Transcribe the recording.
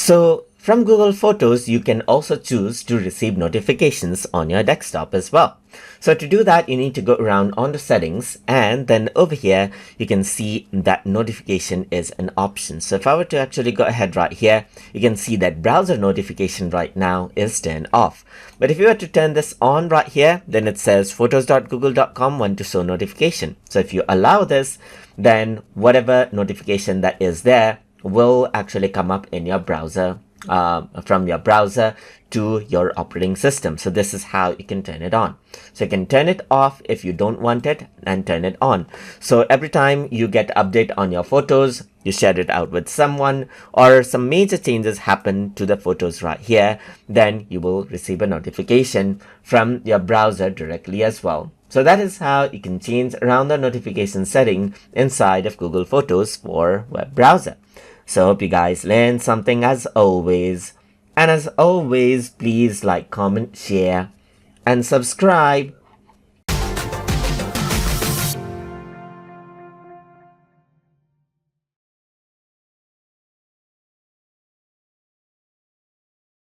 So from Google Photos, you can also choose to receive notifications on your desktop as well. So to do that, you need to go around on the settings, and then over here, you can see that notification is an option. So if I were to actually go ahead right here, you can see that browser notification right now is turned off. But if you were to turn this on right here, then it says photos.google.com want to show notification. So if you allow this, then whatever notification that is there will actually come up in your browser, from your browser to your operating system. So this is how you can turn it on. So you can turn it off if you don't want it, and turn it on. So every time you get update on your photos, you share it out with someone, or some major changes happen to the photos right here, then you will receive a notification from your browser directly as well. So that is how you can change around the notification setting inside of Google Photos for web browser. So hope you guys learned something as always. And as always, please like, comment, share, and subscribe